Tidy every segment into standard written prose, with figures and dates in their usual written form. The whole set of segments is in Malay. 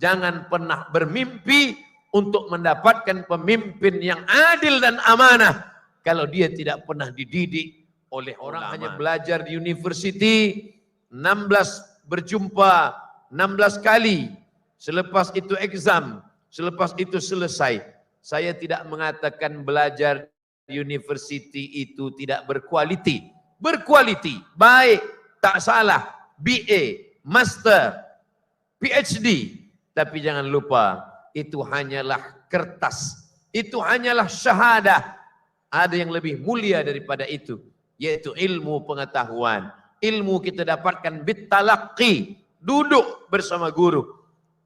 Jangan pernah bermimpi untuk mendapatkan pemimpin yang adil dan amanah kalau dia tidak pernah dididik oleh orang. Hanya belajar di university 16 berjumpa 16 kali, selepas itu exam, selepas itu selesai. Saya tidak mengatakan belajar di university itu tidak berkualiti. Berkualiti, baik, tak salah, BA, Master, PhD. Tapi jangan lupa, itu hanyalah kertas. Itu hanyalah syahadah. Ada yang lebih mulia daripada itu, yaitu ilmu pengetahuan. Ilmu kita dapatkan bitalaqi, duduk bersama guru.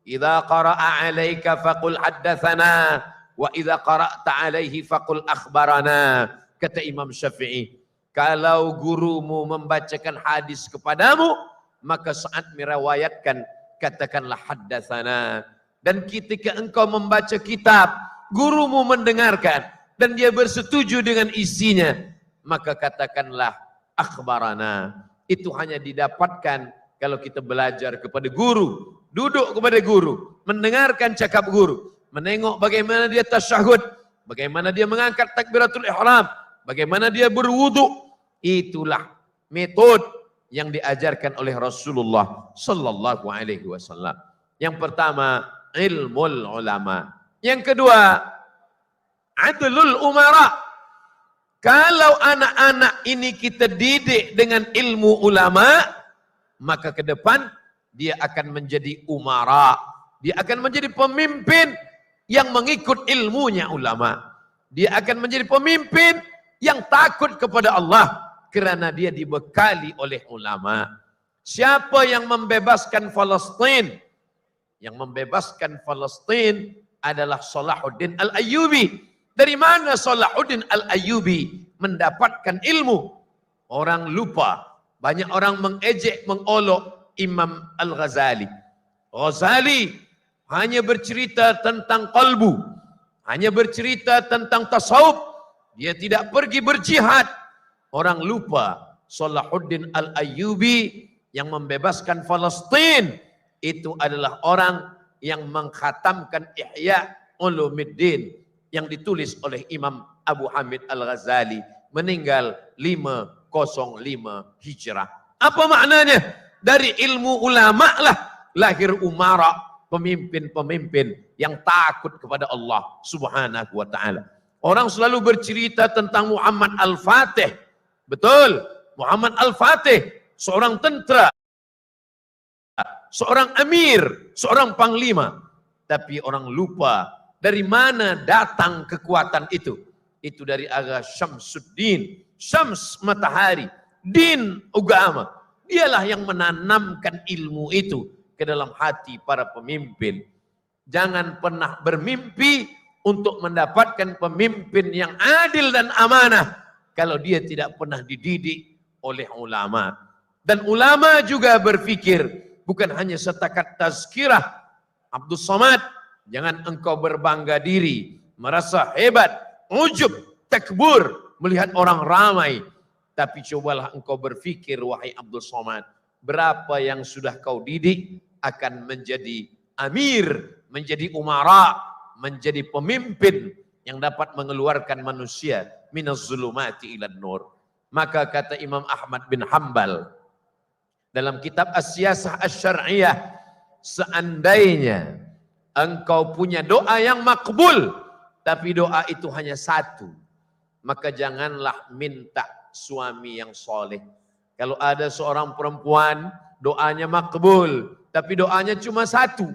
Idza qara'a 'alaika faqul haddatsana wa idza qara'ta 'alaihi faqul akhbarana. Kata Imam Syafi'i, kalau gurumu membacakan hadis kepadamu, maka saat meriwayatkan katakanlah haddatsana. Dan ketika engkau membaca kitab, gurumu mendengarkan dan dia bersetuju dengan isinya, maka katakanlah akhbarana. Itu hanya didapatkan kalau kita belajar kepada guru, duduk kepada guru, mendengarkan cakap guru, menengok bagaimana dia tasyahud, bagaimana dia mengangkat takbiratul ihram, bagaimana dia berwudu. Itulah metode yang diajarkan oleh Rasulullah sallallahu alaihi wasallam. Yang pertama, ilmul ulama. Yang kedua, adlul umara. Kalau anak-anak ini kita didik dengan ilmu ulama, maka ke depan dia akan menjadi umara. Dia akan menjadi pemimpin yang mengikut ilmunya ulama. Dia akan menjadi pemimpin yang takut kepada Allah kerana dia dibekali oleh ulama. Siapa yang membebaskan Palestin? Yang membebaskan Palestin adalah Salahuddin Al-Ayyubi. Dari mana Salahuddin Al-Ayyubi mendapatkan ilmu? Orang lupa. Banyak orang mengejek, mengolok Imam Al-Ghazali. Ghazali hanya bercerita tentang qalbu, hanya bercerita tentang tasawuf. Dia tidak pergi berjihad. Orang lupa Salahuddin Al-Ayyubi yang membebaskan Palestin itu adalah orang yang mengkhatamkan Ihya Ulumuddin yang ditulis oleh Imam Abu Hamid Al-Ghazali, meninggal 505 Hijrah. Apa maknanya? Dari ilmu ulama lah lahir umara, pemimpin-pemimpin yang takut kepada Allah Subhanahu wa taala. Orang selalu bercerita tentang Muhammad Al-Fatih. Betul, Muhammad Al-Fatih seorang tentera, seorang amir, seorang panglima. Tapi orang lupa dari mana datang kekuatan itu. Itu dari agama Syamsuddin, Syams matahari, din agama. Dialah yang menanamkan ilmu itu ke dalam hati para pemimpin. Jangan pernah bermimpi untuk mendapatkan pemimpin yang adil dan amanah kalau dia tidak pernah dididik oleh ulama. Dan ulama juga berfikir, bukan hanya setakat tazkirah. Abdul Somad, jangan engkau berbangga diri, merasa hebat, ujub, takbur, melihat orang ramai. Tapi cobalah engkau berfikir, wahai Abdul Somad, berapa yang sudah kau didik akan menjadi amir, menjadi umara, menjadi pemimpin yang dapat mengeluarkan manusia minaz zulumati ilan nur. Maka kata Imam Ahmad bin Hanbal dalam kitab As-Siyasah Asy-Syar'iyyah, seandainya engkau punya doa yang makbul, tapi doa itu hanya satu, maka janganlah minta suami yang soleh. Kalau ada seorang perempuan doanya makbul, tapi doanya cuma satu,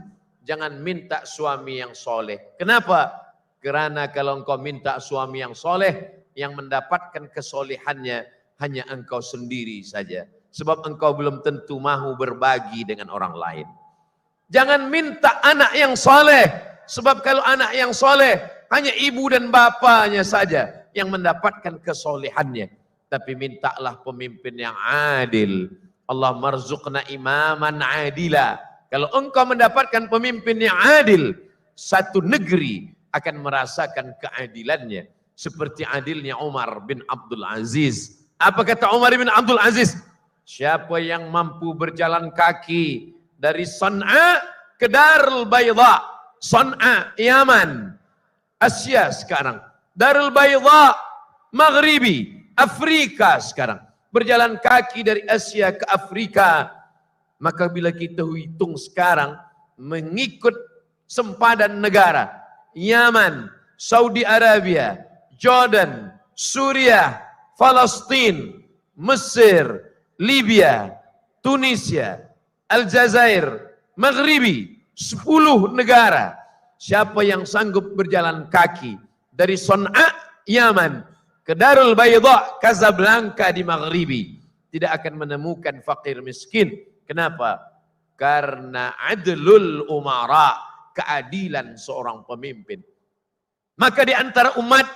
jangan minta suami yang soleh. Kenapa? Karena kalau engkau minta suami yang soleh, yang mendapatkan kesolehannya hanya engkau sendiri saja. Sebab engkau belum tentu mahu berbagi dengan orang lain. Jangan minta anak yang soleh. Sebab kalau anak yang soleh, hanya ibu dan bapaknya saja yang mendapatkan kesolehannya. Tapi mintalah pemimpin yang adil. Allah marzuqna imaman adila. Kalau engkau mendapatkan pemimpin yang adil, satu negeri akan merasakan keadilannya. Seperti adilnya Umar bin Abdul Aziz. Apa kata Umar bin Abdul Aziz? Siapa yang mampu berjalan kaki dari San'a ke Darul Bayda, San'a, Yaman, Asia sekarang. Darul Bayda, Maghribi, Afrika sekarang. Berjalan kaki dari Asia ke Afrika. Maka bila kita hitung sekarang, mengikut sempadan negara, Yaman, Saudi Arabia, Jordan, Suriah, Palestin, Mesir, Libya, Tunisia, Aljazair, Maghribi, 10 negara. Siapa yang sanggup berjalan kaki dari San'a, Yaman, ke Darul Bayda, Casablanca di Maghribi, tidak akan menemukan fakir miskin. Kenapa? Karena adlul umara, keadilan seorang pemimpin. Maka di antara umat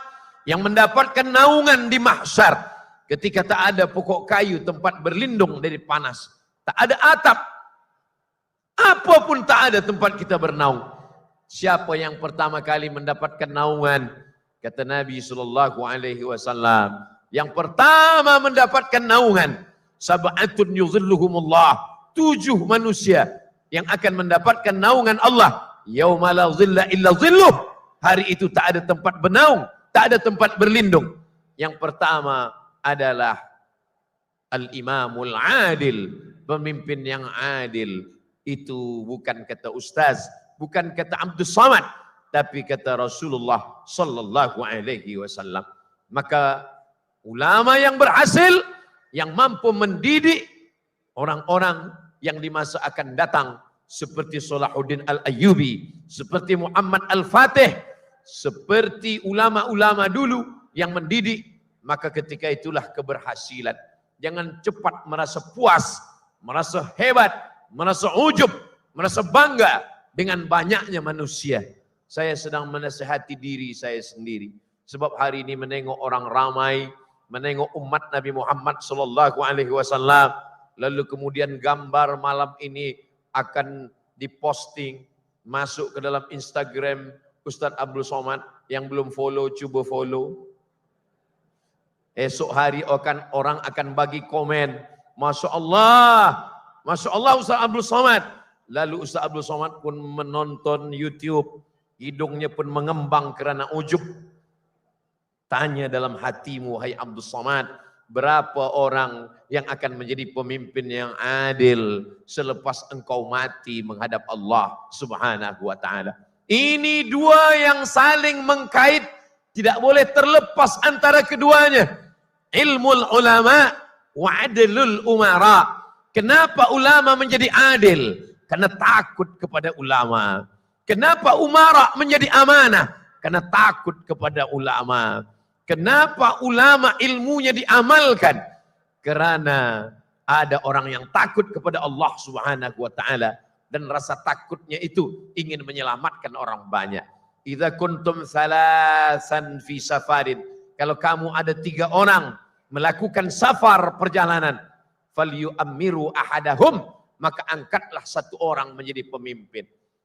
yang mendapatkan naungan di mahsyar, ketika tak ada pokok kayu tempat berlindung dari panas, tak ada atap, apapun tak ada tempat kita bernaung. Siapa yang pertama kali mendapatkan naungan? Kata Nabi SAW, yang pertama mendapatkan naungan, sab'atun yuzilluhumullah, 7 manusia yang akan mendapatkan naungan Allah. Yauma la zilla illa zilluh, hari itu tak ada tempat bernaung, tak ada tempat berlindung. Yang pertama adalah al-imamul adil, pemimpin yang adil. Itu bukan kata ustaz, bukan kata Abdus Samad, tapi kata Rasulullah sallallahu alaihi wasallam. Maka ulama yang berhasil, yang mampu mendidik orang-orang yang di masa akan datang, seperti Salahuddin Al-Ayyubi, seperti Muhammad Al-Fatih, seperti ulama-ulama dulu yang mendidik, maka ketika itulah keberhasilan. Jangan cepat merasa puas, merasa hebat, merasa ujub, merasa bangga dengan banyaknya manusia. Saya sedang menasihati diri saya sendiri. Sebab hari ini menengok orang ramai, menengok umat Nabi Muhammad sallallahu alaihi wasallam, lalu kemudian gambar malam ini akan diposting, masuk ke dalam Instagram Ustaz Abdul Somad. Yang belum follow, coba follow. Esok hari orang akan bagi komen, Masya Allah Ustaz Abdul Somad. Lalu Ustaz Abdul Somad pun menonton YouTube, hidungnya pun mengembang kerana ujub. Tanya dalam hatimu, hai Abdul Somad, berapa orang yang akan menjadi pemimpin yang adil selepas engkau mati menghadap Allah Subhanahu wa ta'ala. Ini dua yang saling mengkait, tidak boleh terlepas antara keduanya. Ilmul ulama wa adlul umara. Kenapa ulama menjadi adil? Karena takut kepada ulama. Kenapa umara menjadi amanah? Karena takut kepada ulama. Kenapa ulama ilmunya diamalkan? Karena ada orang yang takut kepada Allah Subhanahu wa ta'ala. Dan rasa takutnya itu ingin menyelamatkan orang banyak. Idza kuntum salasan fi safarin. Kalau kamu ada 3 orang melakukan safar perjalanan, falyu'ammiru ahadahum, maka angkatlah 1 orang menjadi pemimpin.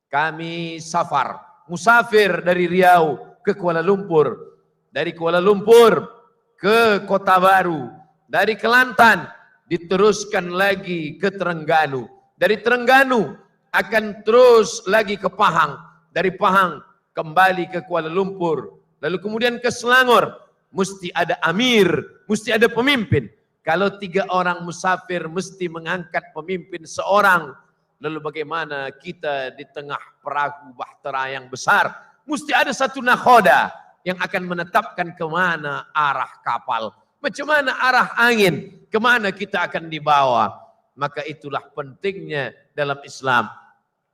Kami safar, musafir dari Riau ke Kuala Lumpur, dari Kuala Lumpur ke Kota Baru, dari Kelantan diteruskan lagi ke Terengganu, dari Terengganu akan terus lagi ke Pahang, dari Pahang kembali ke Kuala Lumpur, lalu kemudian ke Selangor. Mesti ada amir, mesti ada pemimpin. Kalau 3 orang musafir mesti mengangkat pemimpin seorang, lalu bagaimana kita di tengah perahu bahtera yang besar? Mesti ada 1 nakhoda yang akan menetapkan kemana arah kapal, macam mana arah angin, kemana kita akan dibawa. Maka itulah pentingnya dalam Islam.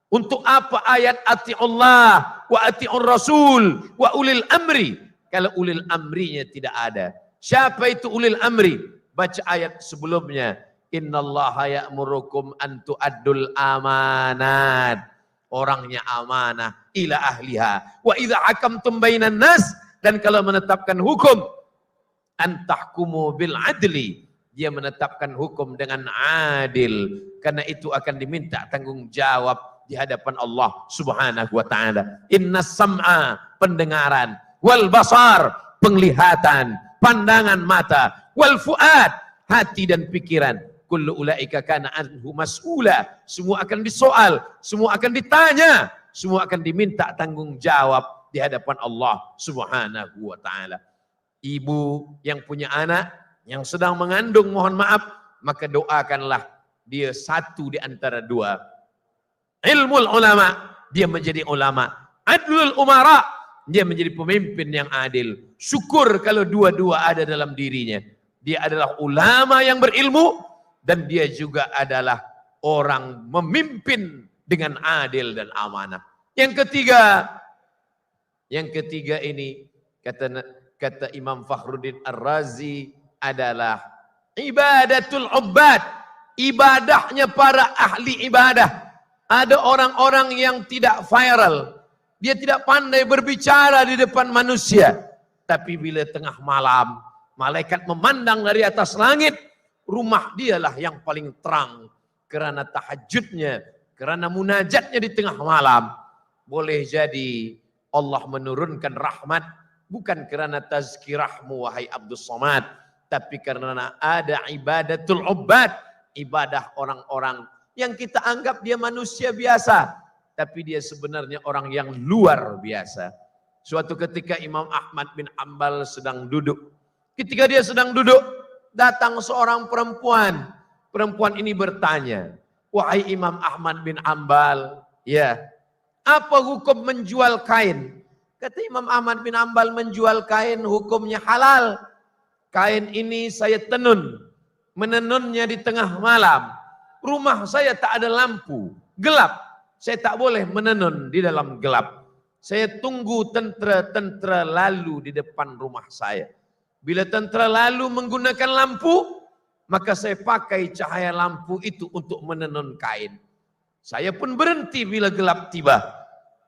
Untuk apa ayat ati'ullah wa ati'ur rasul wa ulil amri? Kalau ulil amrinya tidak ada. Siapa itu ulil amri? Baca ayat sebelumnya. Innallaha ya'murukum an tu'addul amanat. Orangnya amanah ila ahliha. Wa idza hakamtum bainan nas, dan kalau menetapkan hukum, antahkumu bil adli. Dia menetapkan hukum dengan adil. Karena itu akan diminta tanggung jawab di hadapan Allah Subhanahu wa ta'ala. Innas sam'a, pendengaran, wal basar, penglihatan, pandangan mata, wal fuad, hati dan pikiran. kullu ulaika kana anhu mas'ula. Semua akan disoal, semua akan ditanya, semua akan diminta tanggung jawab di hadapan Allah Subhanahu wa taala. Ibu yang punya anak yang sedang mengandung, mohon maaf, maka doakanlah dia satu di antara dua. Ilmul ulama, dia menjadi ulama. Adlul umara, dia menjadi pemimpin yang adil. Syukur kalau dua-dua ada dalam dirinya. Dia adalah ulama yang berilmu dan dia juga adalah orang memimpin dengan adil dan amanah. Yang ketiga ini kata Imam Fakhruddin Ar-Razi adalah ibadatul ubbad, ibadahnya para ahli ibadah. Ada orang-orang yang tidak viral, dia tidak pandai berbicara di depan manusia, tapi bila tengah malam malaikat memandang dari atas langit, rumah dialah yang paling terang kerana tahajudnya, kerana munajatnya di tengah malam. Boleh jadi Allah menurunkan rahmat bukan kerana tazkirahmu wahai Abdul Somad, tapi karena ada ibadatul ubbad, ibadah orang-orang yang kita anggap dia manusia biasa, tapi dia sebenarnya orang yang luar biasa. Suatu ketika Imam Ahmad bin Hanbal sedang duduk. Ketika dia sedang duduk, datang seorang perempuan. Perempuan ini bertanya, wahai Imam Ahmad bin Hanbal, ya, apa hukum menjual kain? Kata Imam Ahmad bin Hanbal, menjual kain hukumnya halal. Kain ini saya tenun, menenunnya di tengah malam. Rumah saya tak ada lampu, gelap. Saya tak boleh menenun di dalam gelap. Saya tunggu tentera-tentera lalu di depan rumah saya. Bila tentera lalu menggunakan lampu, maka saya pakai cahaya lampu itu untuk menenun kain. Saya pun berhenti bila gelap tiba.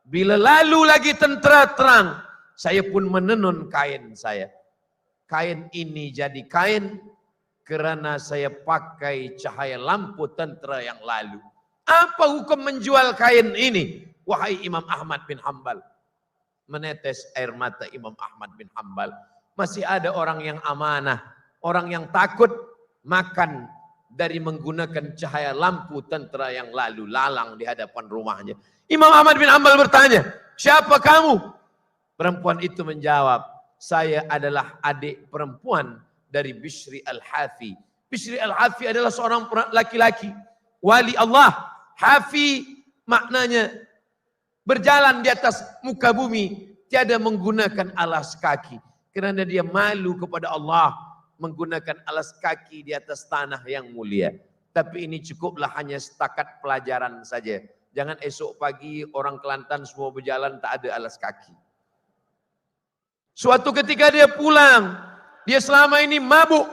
Bila lalu lagi tentera terang, saya pun menenun kain saya. Kain ini jadi kain kerana saya pakai cahaya lampu tentera yang lalu. Apa hukum menjual kain ini? Wahai Imam Ahmad bin Hanbal. Menetes air mata Imam Ahmad bin Hanbal. Masih ada orang yang amanah, orang yang takut makan dari menggunakan cahaya lampu tentera yang lalu lalang di hadapan rumahnya. Imam Ahmad bin Hanbal bertanya, siapa kamu? Perempuan itu menjawab, saya adalah adik perempuan dari Bishri Al-Hafi. Bishri Al-Hafi adalah seorang laki-laki, wali Allah. Hafi maknanya berjalan di atas muka bumi, tiada menggunakan alas kaki. Kerana dia malu kepada Allah menggunakan alas kaki di atas tanah yang mulia. Tapi ini cukuplah hanya setakat pelajaran saja. Jangan esok pagi orang Kelantan semua berjalan tak ada alas kaki. Suatu ketika dia pulang, dia selama ini mabuk,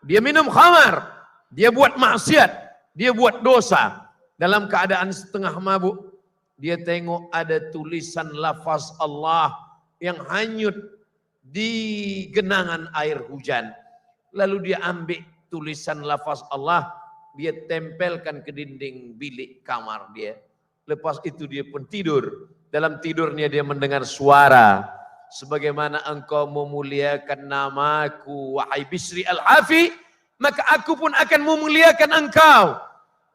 dia minum khamar, dia buat maksiat, dia buat dosa. Dalam keadaan setengah mabuk, dia tengok ada tulisan lafaz Allah yang hanyut di genangan air hujan. Lalu dia ambil tulisan lafaz Allah, dia tempelkan ke dinding bilik kamar dia. Lepas itu dia pun tidur. Dalam tidurnya dia mendengar suara, sebagaimana engkau memuliakan namaku wahai Bishri Al-Hafi, maka aku pun akan memuliakan engkau.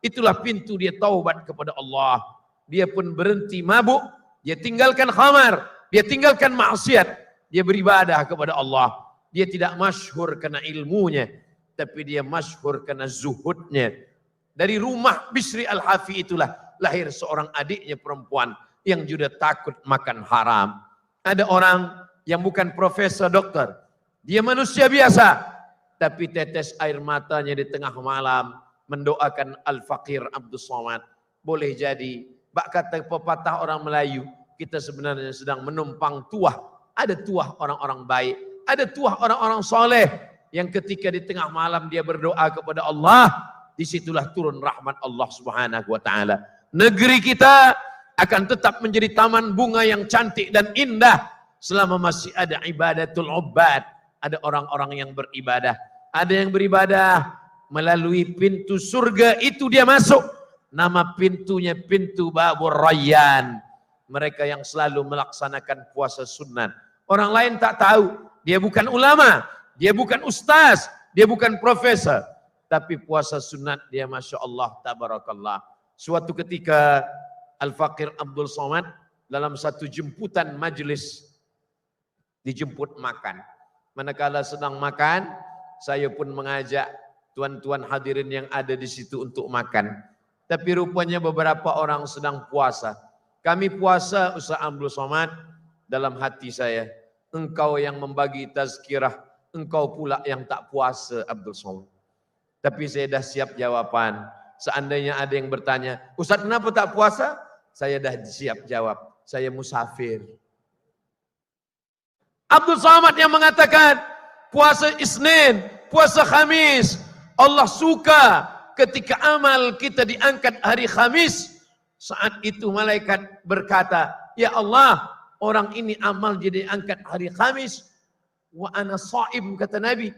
Itulah pintu dia taubat kepada Allah. Dia pun berhenti mabuk, dia tinggalkan khamar, dia tinggalkan maksiat, dia beribadah kepada Allah. Dia tidak masyhur karena ilmunya, tapi dia masyhur karena zuhudnya. Dari rumah Bishri Al-Hafi itulah lahir seorang adiknya perempuan yang juga takut makan haram. Ada orang yang bukan profesor dokter, dia manusia biasa, tapi tetes air matanya di tengah malam mendoakan Al-Faqir Abdul Somad. Boleh jadi, bak kata pepatah orang Melayu, kita sebenarnya sedang menumpang tuah. Ada tuah orang-orang baik, ada tuah orang-orang soleh, yang ketika di tengah malam dia berdoa kepada Allah, disitulah turun rahmat Allah Subhanahu wa ta'ala. Negeri kita akan tetap menjadi taman bunga yang cantik dan indah selama masih ada ibadatul ubbad. Ada orang-orang yang beribadah. Ada yang beribadah melalui pintu surga itu dia masuk. Nama pintunya pintu Babur Rayyan. Mereka yang selalu melaksanakan puasa sunat. Orang lain tak tahu. Dia bukan ulama, dia bukan ustaz, dia bukan profesor. tapi puasa sunat dia Masya Allah, tabarakallah. Suatu ketika Al-Faqir Abdul Somad dalam satu jemputan majelis dijemput makan. Manakala sedang makan, saya pun mengajak tuan-tuan hadirin yang ada di situ untuk makan. Tapi rupanya beberapa orang sedang puasa. Kami puasa Ustaz Abdul Somad, dalam hati saya, engkau yang membagi tazkirah, engkau pula yang tak puasa Abdul Somad. Tapi saya dah siap jawaban. Seandainya ada yang bertanya, Ustaz kenapa tak puasa? Saya dah siap jawab, saya musafir. Abdul Somad yang mengatakan, puasa Isnin, puasa Khamis, Allah suka ketika amal kita diangkat hari Khamis. Saat itu malaikat berkata, ya Allah, orang ini amal jadi angkat hari Khamis. Wa ana shaim, kata Nabi.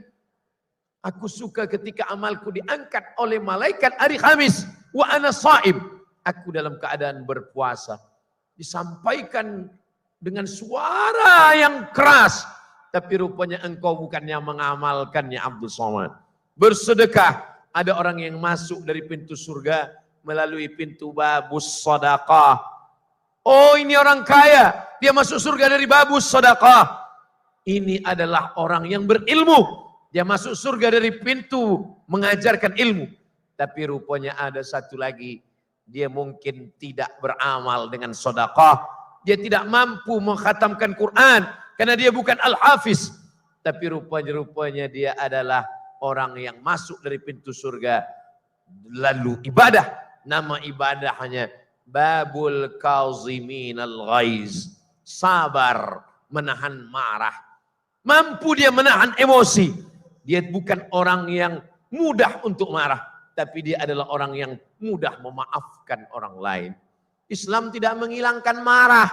Aku suka ketika amalku diangkat oleh malaikat hari Khamis. Wa ana shaim. Aku dalam keadaan berpuasa. Disampaikan dengan suara yang keras. Tapi rupanya engkau bukan yang mengamalkannya Abdul Somad. Bersedekah. Ada orang yang masuk dari pintu surga melalui pintu babus sedekah. Oh, ini orang kaya. Dia masuk surga dari babus sedekah. Ini adalah orang yang berilmu. Dia masuk surga dari pintu mengajarkan ilmu. Tapi rupanya ada satu lagi. Dia mungkin tidak beramal dengan sedekah. Dia tidak mampu mengkhatamkan Quran. Karena dia bukan al-hafiz. Tapi rupanya dia adalah orang yang masuk dari pintu surga. Lalu ibadah. Nama ibadahnya Babul Kazimin al-Ghaiz. Sabar, menahan marah. Mampu dia menahan emosi. Dia bukan orang yang mudah untuk marah. Tapi dia adalah orang yang mudah memaafkan orang lain. Islam tidak menghilangkan marah.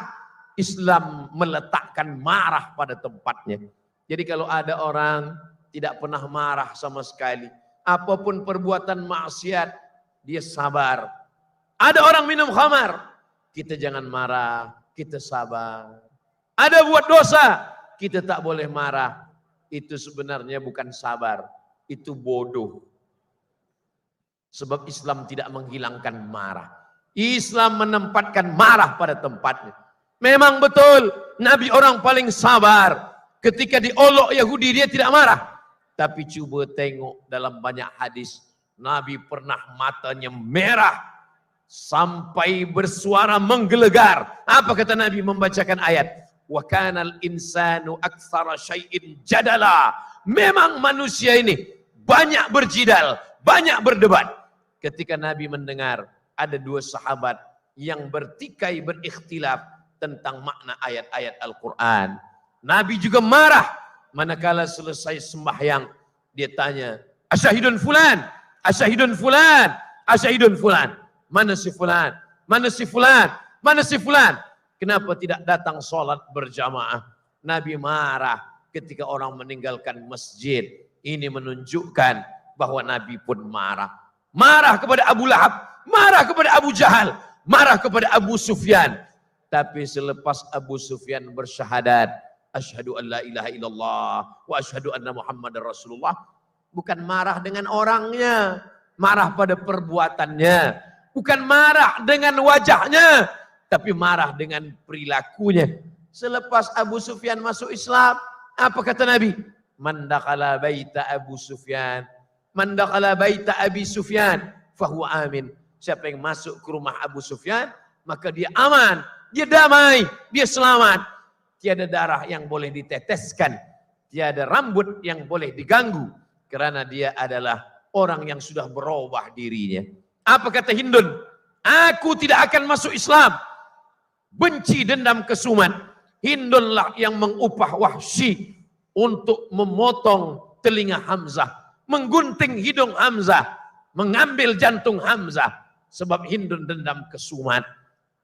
Islam meletakkan marah pada tempatnya. Jadi kalau ada orang tidak pernah marah sama sekali. Apapun perbuatan maksiat, dia sabar. Ada orang minum khamar. Kita jangan marah, kita sabar. Ada buat dosa, kita tak boleh marah. Itu sebenarnya bukan sabar, itu bodoh. Sebab Islam tidak menghilangkan marah. Islam menempatkan marah pada tempatnya. Memang betul, Nabi orang paling sabar. Ketika diolok Yahudi dia tidak marah. Tapi coba tengok dalam banyak hadis, Nabi pernah matanya merah sampai bersuara menggelegar. Apa kata Nabi membacakan ayat? Wa kanal insanu aktsara syai'in jadala. Memang manusia ini banyak berjidal, banyak berdebat. Ketika Nabi mendengar ada dua sahabat yang bertikai berikhtilaf tentang makna ayat-ayat Al-Quran. Nabi juga marah. Manakala selesai sembahyang, dia tanya, asyahidun fulan, asyahidun fulan, asyahidun fulan. Mana si fulan? Mana si fulan? Mana si fulan? Kenapa tidak datang sholat berjamaah? Nabi marah ketika orang meninggalkan masjid. Ini menunjukkan bahwa Nabi pun marah. Marah kepada Abu Lahab, marah kepada Abu Jahal, marah kepada Abu Sufyan. Tapi selepas Abu Sufyan bersyahadat, asyhadu an la ilaha illallah wa asyhadu anna Muhammadar Rasulullah, bukan marah dengan orangnya, marah pada perbuatannya, bukan marah dengan wajahnya, tapi marah dengan perilakunya. Selepas Abu Sufyan masuk Islam, apa kata Nabi? Man dakhala baita Abu Sufyan, man dakhala baita Abi Sufyan fahuwa amin. Siapa yang masuk ke rumah Abu Sufyan, maka dia aman, dia damai, dia selamat. Tiada darah yang boleh diteteskan, tiada rambut yang boleh diganggu, karena dia adalah orang yang sudah berubah dirinya. Apa kata Hindun? Aku tidak akan masuk Islam. Benci, dendam, kesumat. Hindunlah yang mengupah Wahsy untuk memotong telinga Hamzah, menggunting hidung Hamzah, mengambil jantung Hamzah. Sebab Hindun dendam kesumat.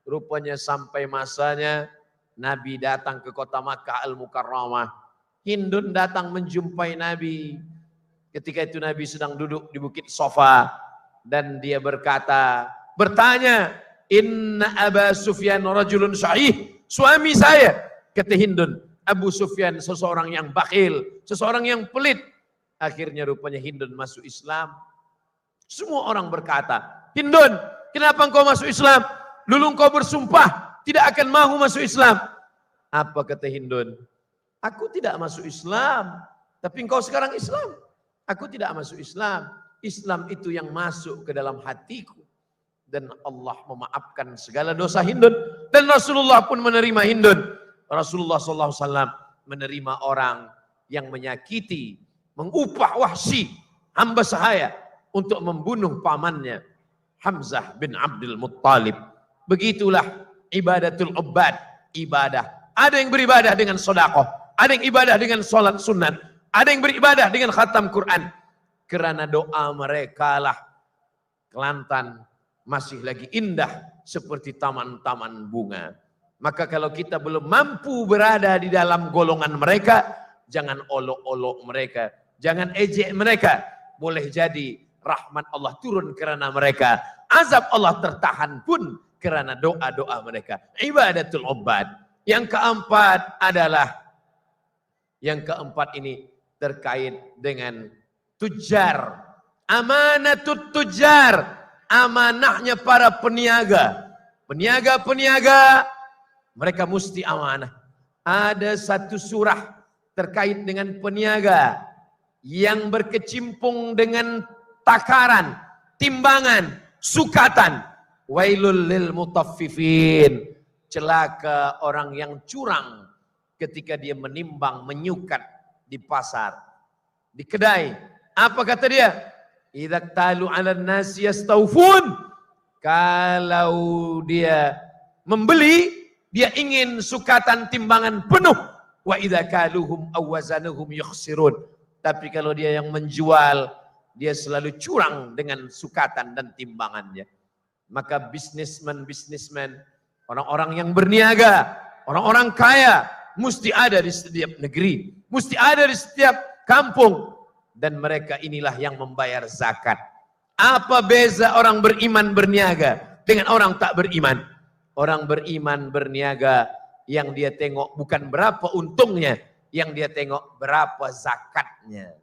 Rupanya sampai masanya Nabi datang ke kota Makkah Al-Mukarramah. Hindun datang menjumpai Nabi. Ketika itu Nabi sedang duduk di Bukit Sofa. Dan dia bertanya, Inna Aba Sufyan rajulun syahih. Suami saya. Kata Hindun, Abu Sufyan seseorang yang bakhil, seseorang yang pelit. Akhirnya rupanya Hindun masuk Islam. Semua orang berkata, Hindun, kenapa engkau masuk Islam? Dulu engkau bersumpah tidak akan mau masuk Islam. Apa kata Hindun? Aku tidak masuk Islam, tapi engkau sekarang Islam. Aku tidak masuk Islam. Islam itu yang masuk ke dalam hatiku. Dan Allah memaafkan segala dosa Hindun. Dan Rasulullah pun menerima Hindun. Rasulullah SAW menerima orang yang menyakiti, mengupah Wahsy, hamba sahaya, untuk membunuh pamannya, Hamzah bin Abdul Muttalib. Begitulah ibadatul ubad, ibadah. Ada yang beribadah dengan sedekah, ada yang ibadah dengan salat sunat, ada yang beribadah dengan khatam Quran. Kerana doa mereka lah Kelantan masih lagi indah seperti taman-taman bunga. Maka kalau kita belum mampu berada di dalam golongan mereka, jangan olok-olok mereka, jangan ejek mereka. Boleh jadi rahmat Allah turun kerana mereka, azab Allah tertahan pun kerana doa-doa mereka. Ibadatul ubad. Yang keempat adalah, yang keempat ini terkait dengan tujar. Amanatut tujar, amanahnya para peniaga. Peniaga-peniaga, mereka mesti amanah. Ada satu surah terkait dengan peniaga yang berkecimpung dengan takaran, timbangan, sukatan. Wailul lil mutaffifin. Celaka orang yang curang ketika dia menimbang, menyukat di pasar, di kedai. Apa kata dia? Idza talu 'alan nasi yastawfun. Kalau dia membeli, dia ingin sukatan timbangan penuh. Wa idza kaluhum aw wazanuhum yukhsirun. Tapi kalau dia yang menjual, dia selalu curang dengan sukatan dan timbangannya. Maka bisnismen, orang-orang yang berniaga, orang-orang kaya, mesti ada di setiap negeri, mesti ada di setiap kampung. Dan mereka inilah yang membayar zakat. Apa beza orang beriman berniaga dengan orang tak beriman? Orang beriman berniaga, yang dia tengok bukan berapa untungnya, yang dia tengok berapa zakatnya.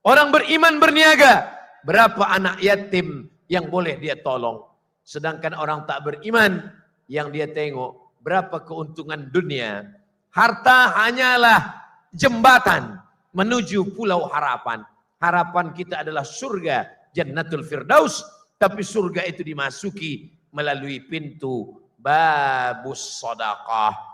Orang beriman berniaga, berapa anak yatim yang boleh dia tolong. Sedangkan orang tak beriman, yang dia tengok berapa keuntungan dunia. Harta hanyalah jembatan menuju pulau harapan. Harapan kita adalah surga, Jannatul Firdaus. Tapi surga itu dimasuki melalui pintu babus sedekah.